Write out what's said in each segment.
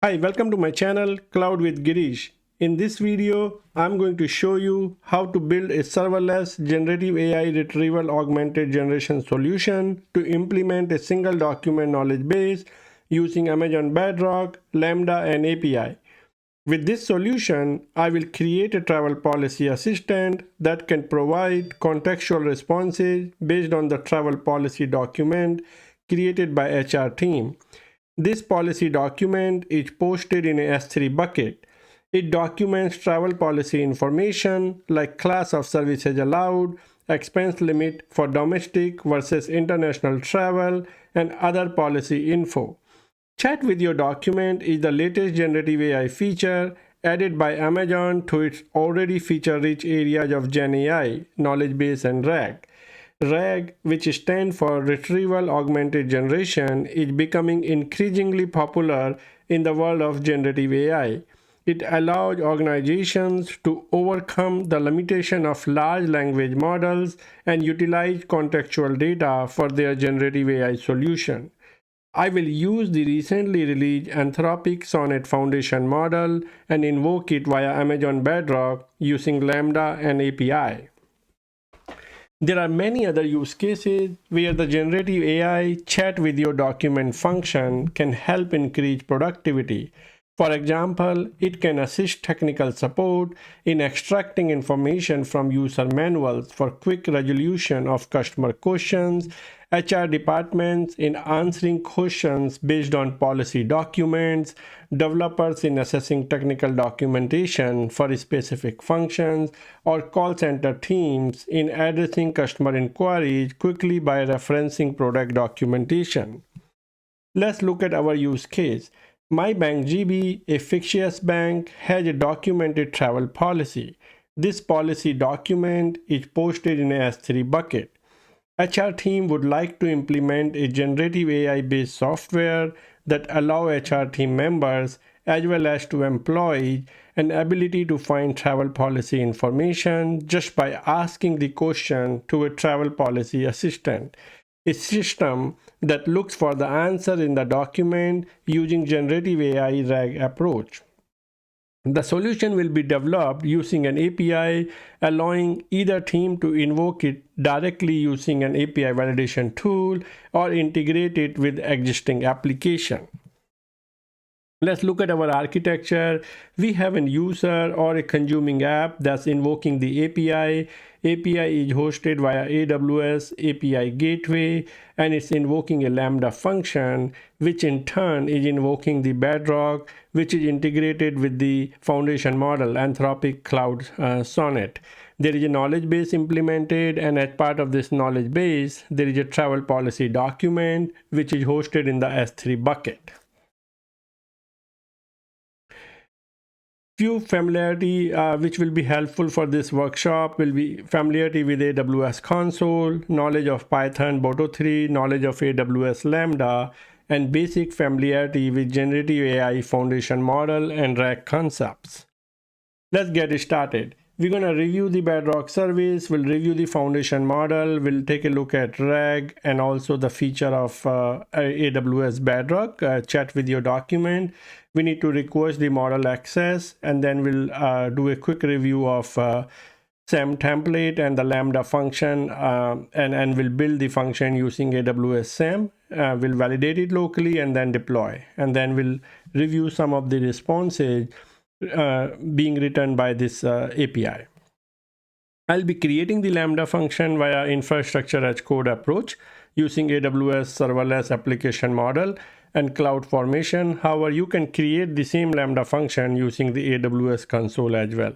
Hi, welcome to my channel Cloud with Girish. In this video, I'm going to show you how to build a serverless generative AI retrieval augmented generation solution to implement a single document knowledge base using Amazon Bedrock, Lambda, and API. With this solution, I will create a travel policy assistant that can provide contextual responses based on the travel policy document created by HR team. This policy document is posted in a S3 bucket. It documents travel policy information like class of services allowed, expense limit for domestic versus international travel, and other policy info. Chat with your document is the latest generative AI feature added by Amazon to its already feature-rich areas of Gen AI, knowledge base, and RAG. RAG, which stands for Retrieval Augmented Generation, is becoming increasingly popular in the world of generative AI. It allows organizations to overcome the limitation of large language models and utilize contextual data for their generative AI solution. I will use the recently released Anthropic Sonnet Foundation model and invoke it via Amazon Bedrock using Lambda and API. There are many other use cases where the generative AI chat with your document function can help increase productivity. For example, it can assist technical support in extracting information from user manuals for quick resolution of customer questions, HR departments in answering questions based on policy documents, developers in assessing technical documentation for specific functions, or call center teams in addressing customer inquiries quickly by referencing product documentation. Let's look at our use case. My bank GB, a fictitious bank, has a documented travel policy. This policy document is posted in a S3 bucket. HR team would like to implement a generative AI-based software that allow HR team members as well as to employees an ability to find travel policy information just by asking the question to a travel policy assistant, a system that looks for the answer in the document using generative AI RAG approach. The solution will be developed using an API, allowing either team to invoke it directly using an API validation tool or integrate it with existing application. Let's look at our architecture. We have a user or a consuming app that's invoking the API. API is hosted via AWS API Gateway, and it's invoking a Lambda function, which in turn is invoking the Bedrock, which is integrated with the foundation model, Anthropic Cloud Sonnet. There is a knowledge base implemented, and as part of this knowledge base, there is a travel policy document, which is hosted in the S3 bucket. Few familiarity which will be helpful for this workshop will be familiarity with AWS console, knowledge of Python Boto3, knowledge of AWS Lambda, and basic familiarity with generative AI foundation model and RAG concepts. Let's get started. We're going to review the Bedrock service, we'll review the foundation model, we'll take a look at RAG and also the feature of AWS Bedrock, chat with your document. We need to request the model access, and then we'll do a quick review of SAM template and the Lambda function, and we'll build the function using AWS SAM. We'll validate it locally and then deploy. And then we'll review some of the responses being written by this API. I'll be creating the Lambda function via infrastructure as code approach using AWS serverless application model and CloudFormation. However, you can create the same Lambda function using the AWS console as well.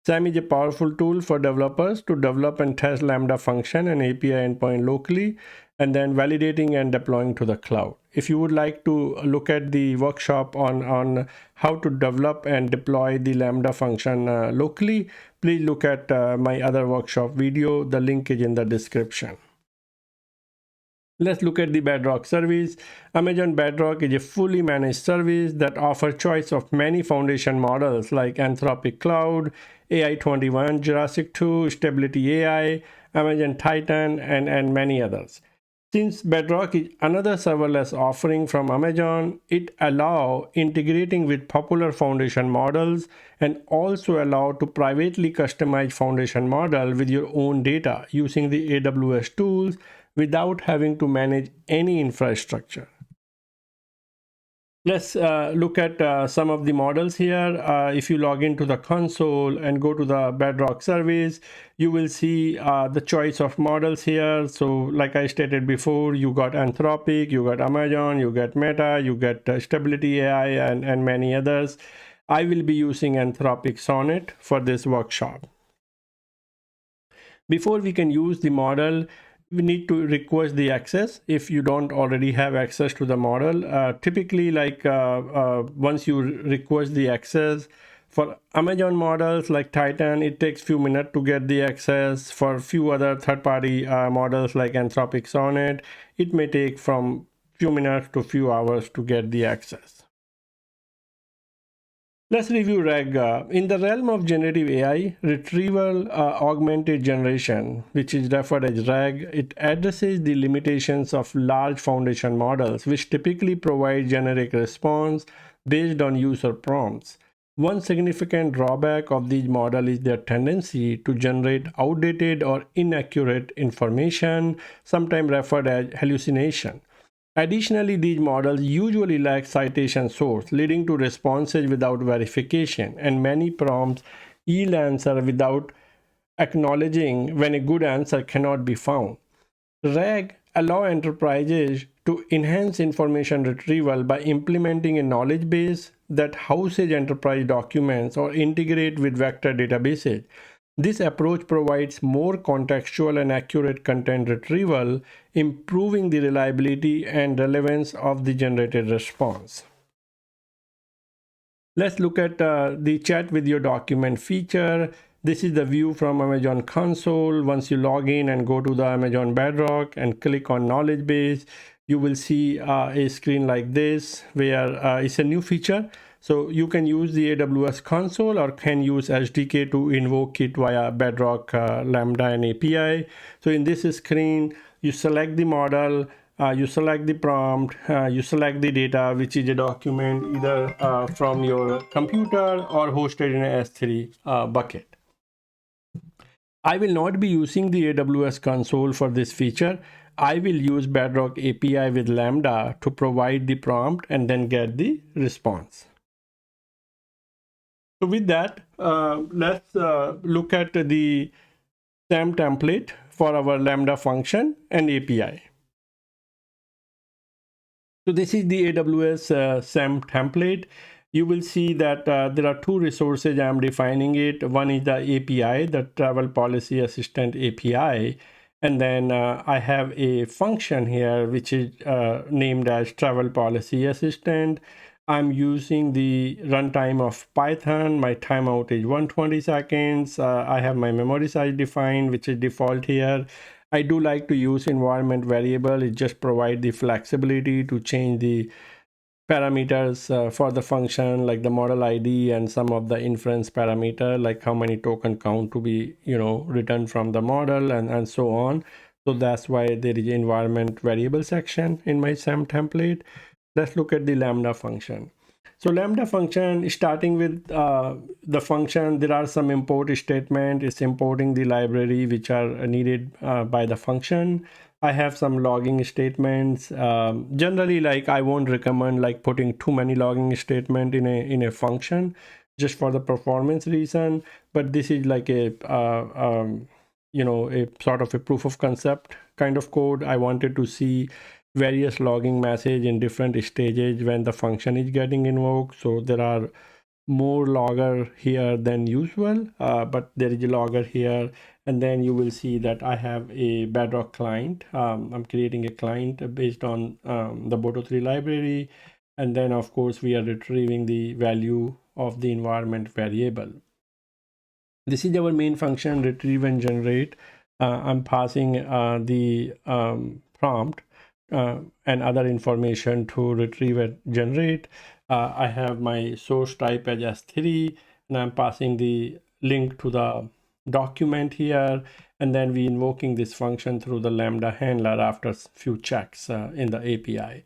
SAM is a powerful tool for developers to develop and test Lambda function and API endpoint locally, and then validating and deploying to the cloud. If you would like to look at the workshop on how to develop and deploy the Lambda function locally, please look at my other workshop video. The link is in the description. Let's look at the Bedrock service. Amazon Bedrock is a fully managed service that offers choice of many foundation models like Anthropic Cloud, AI21, Jurassic 2, Stability AI, Amazon Titan, and many others. Since Bedrock is another serverless offering from Amazon, it allows integrating with popular foundation models and also allow to privately customize foundation model with your own data using the AWS tools without having to manage any infrastructure. Let's look at some of the models here. If you log into the console and go to the Bedrock service, you will see the choice of models here. So like I stated before, you got Anthropic, you got Amazon, you got Meta, you get Stability AI and many others. I will be using Anthropic Sonnet for this workshop. Before we can use the model, we need to request the access if you don't already have access to the model. Typically, like once you request the access, for Amazon models like Titan, it takes few minutes to get the access. For few other third-party models like Anthropic Sonnet, it may take from few minutes to few hours to get the access. Let's review RAG. In the realm of generative AI, Retrieval Augmented Generation, which is referred as RAG, it addresses the limitations of large foundation models, which typically provide generic response based on user prompts. One significant drawback of these models is their tendency to generate outdated or inaccurate information, sometimes referred as hallucination. Additionally, these models usually lack citation source, leading to responses without verification, and many prompts yield answer without acknowledging when a good answer cannot be found. RAG allow enterprises to enhance information retrieval by implementing a knowledge base that houses enterprise documents or integrate with vector databases. This approach provides more contextual and accurate content retrieval, improving the reliability and relevance of the generated response. Let's look at the chat with your document feature. This is the view from Amazon console. Once you log in and go to the Amazon Bedrock and click on knowledge base, you will see a screen like this where it's a new feature. So you can use the AWS console or can use SDK to invoke it via Bedrock, Lambda, and API. So in this screen, you select the model, you select the prompt, you select the data, which is a document either from your computer or hosted in a S3 bucket. I will not be using the AWS console for this feature. I will use Bedrock API with Lambda to provide the prompt and then get the response. So with that, let's look at the SAM template for our Lambda function and API. So this is the AWS SAM template. You will see that there are two resources I'm defining it. One is the API, the Travel Policy Assistant API. And then I have a function here, which is named as Travel Policy Assistant. I'm using the runtime of Python. My timeout is 120 seconds. I have my memory size defined, which is default here. I do like to use environment variable. It just provides the flexibility to change the parameters for the function, like the model ID and some of the inference parameter, like how many token count to be, returned from the model and so on. So that's why there is an environment variable section in my SAM template. Let's look at the Lambda function. So Lambda function, starting with the function, there are some import statement. It's importing the library which are needed by the function. I have some logging statements. Generally, like I won't recommend like putting too many logging statement in a function just for the performance reason. But this is like a a sort of a proof of concept kind of code. I wanted to see various logging message in different stages when the function is getting invoked. So there are more logger here than usual, but there is a logger here. And then you will see that I have a Bedrock client. I'm creating a client based on the Boto3 library. And then of course we are retrieving the value of the environment variable. This is our main function, retrieve and generate. I'm passing the prompt and other information to retrieve and generate. I have my source type as S3, and I'm passing the link to the document here, and then we invoking this function through the Lambda handler after few checks in the API.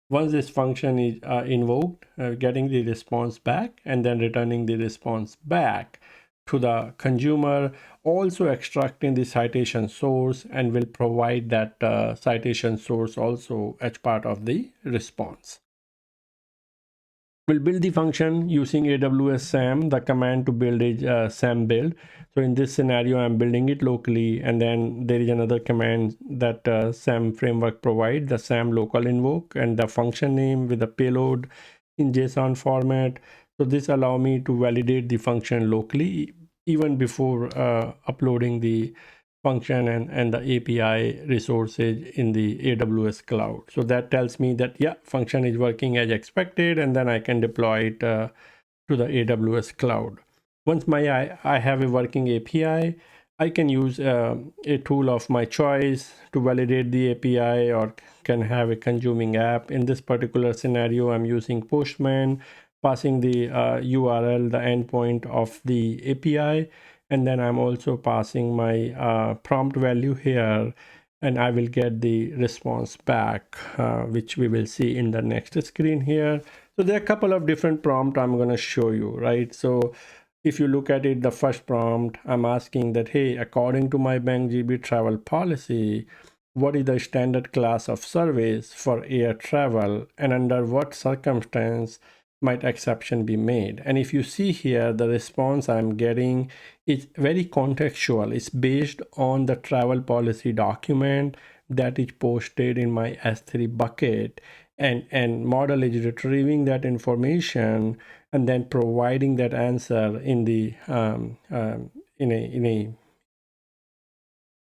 Once this function is invoked, getting the response back and then returning the response back to the consumer, also extracting the citation source, and will provide that citation source also as part of the response. We'll build the function using AWS SAM. The command to build is SAM build. So in this scenario, I'm building it locally, and then there is another command that SAM framework provides, the SAM local invoke, and the function name with the payload in JSON format. So this allows me to validate the function locally even before uploading the function and the API resources in the AWS cloud. So that tells me that, yeah, function is working as expected, and then I can deploy it to the AWS cloud. Once I have a working API, I can use a tool of my choice to validate the API, or can have a consuming app. In this particular scenario, I'm using Postman, passing the URL, the endpoint of the API, and then I'm also passing my prompt value here, and I will get the response back, which we will see in the next screen here. So there are a couple of different prompts I'm going to show you, right? So if you look at it, the first prompt, I'm asking that, hey, according to my bank GB travel policy, what is the standard class of service for air travel, and under what circumstance might exception be made? And if you see here, the response I'm getting is very contextual. It's based on the travel policy document that is posted in my S3 bucket, and model is retrieving that information and then providing that answer in the in a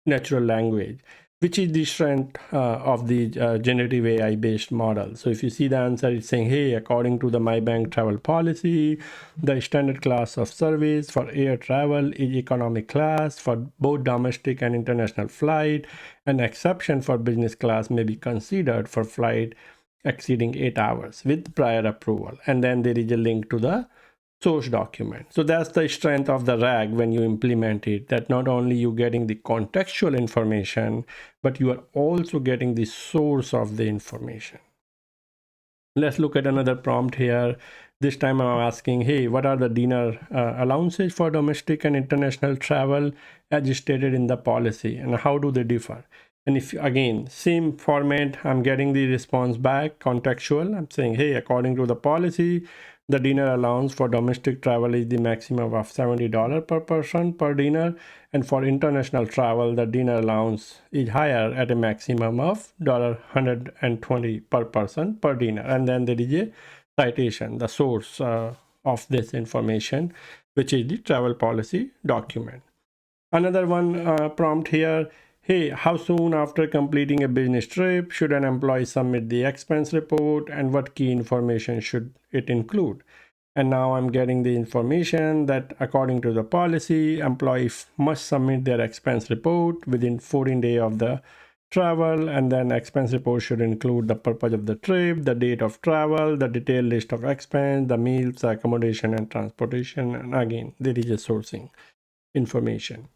natural language, which is the strength of the generative AI based model. So if you see the answer, it's saying, hey, according to the my bank travel policy, the standard class of service for air travel is economic class for both domestic and international flight. An exception for business class may be considered for flight exceeding 8 hours with prior approval. And then there is a link to the source document. So that's the strength of the RAG when you implement it, that not only you getting the contextual information, but you are also getting the source of the information. Let's look at another prompt here. This time I'm asking, hey, what are the dinner allowances for domestic and international travel as stated in the policy, and how do they differ? And if, again, same format, I'm getting the response back, contextual. I'm saying, hey, according to the policy, the dinner allowance for domestic travel is the maximum of $70 per person per dinner. And for international travel, the dinner allowance is higher at a maximum of $120 per person per dinner. And then there is a citation, the source of this information, which is the travel policy document. Another one prompt here, hey, how soon after completing a business trip should an employee submit the expense report, and what key information should it include? And now I'm getting the information that according to the policy, employees must submit their expense report within 14 days of the travel, and then expense report should include the purpose of the trip, the date of travel, the detailed list of expense, the meals, accommodation, and transportation. And again, there is a sourcing information.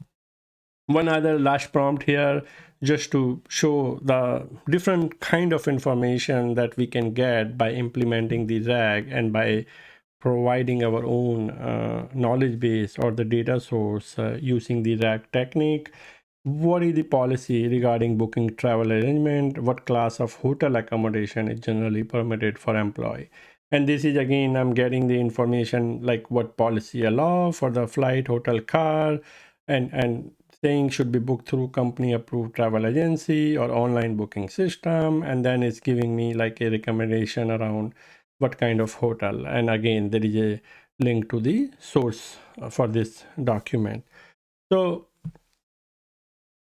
One other last prompt here, just to show the different kind of information that we can get by implementing the RAG and by providing our own knowledge base or the data source using the RAG technique. What is the policy regarding booking travel arrangement? What class of hotel accommodation is generally permitted for employee? And this is, again, I'm getting the information like what policy allow for the flight, hotel, car, and saying should be booked through company approved travel agency or online booking system. And then it's giving me like a recommendation around what kind of hotel. And again, there is a link to the source for this document. So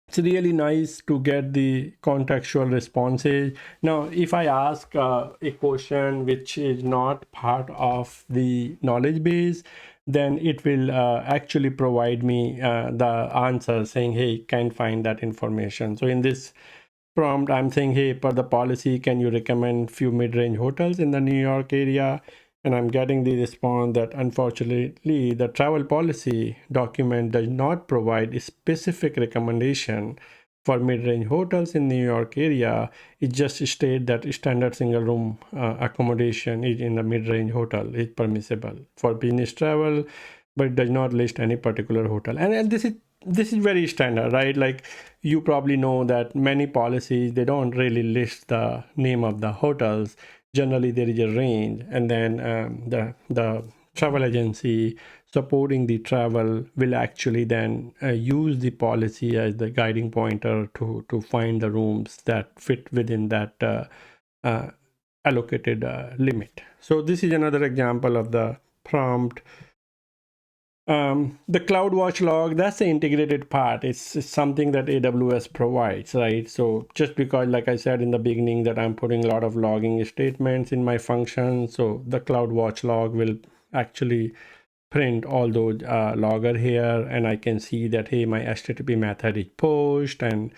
it's really nice to get the contextual responses. Now, if I ask a question which is not part of the knowledge base, then it will actually provide me the answer saying, hey, can't find that information. So in this prompt, I'm saying, hey, per the policy, can you recommend few mid-range hotels in the New York area? And I'm getting the response that unfortunately the travel policy document does not provide a specific recommendation for mid-range hotels in New York area. It just states that standard single room accommodation is in the mid-range hotel is permissible for business travel, but it does not list any particular hotel. And this is very standard, right? Like you probably know that many policies, they don't really list the name of the hotels. Generally there is a range, and then the travel agency supporting the travel will actually then use the policy as the guiding pointer to find the rooms that fit within that allocated limit. So this is another example of the prompt. The CloudWatch log, that's the integrated part. It's something that AWS provides, right? So just because, like I said in the beginning, that I'm putting a lot of logging statements in my function, so the CloudWatch log will actually print all those logger here, and I can see that, hey, my HTTP method is pushed, and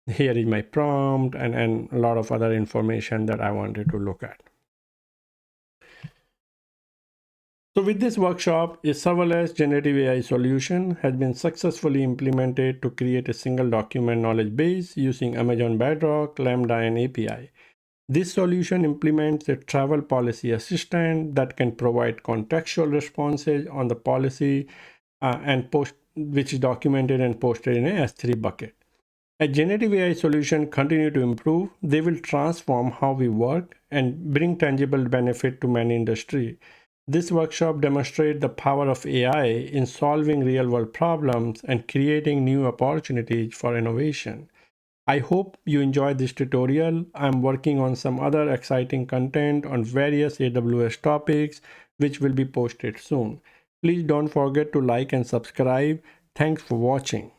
here is my prompt, and a lot of other information that I wanted to look at. So with this workshop, a serverless generative AI solution has been successfully implemented to create a single document knowledge base using Amazon Bedrock, Lambda, and API. This solution implements a travel policy assistant that can provide contextual responses on the policy which is documented and posted in a S3 bucket. As generative AI solutions continue to improve, they will transform how we work and bring tangible benefit to many industries. This workshop demonstrates the power of AI in solving real-world problems and creating new opportunities for innovation. I hope you enjoyed this tutorial. I'm working on some other exciting content on various AWS topics, which will be posted soon. Please don't forget to like and subscribe. Thanks for watching.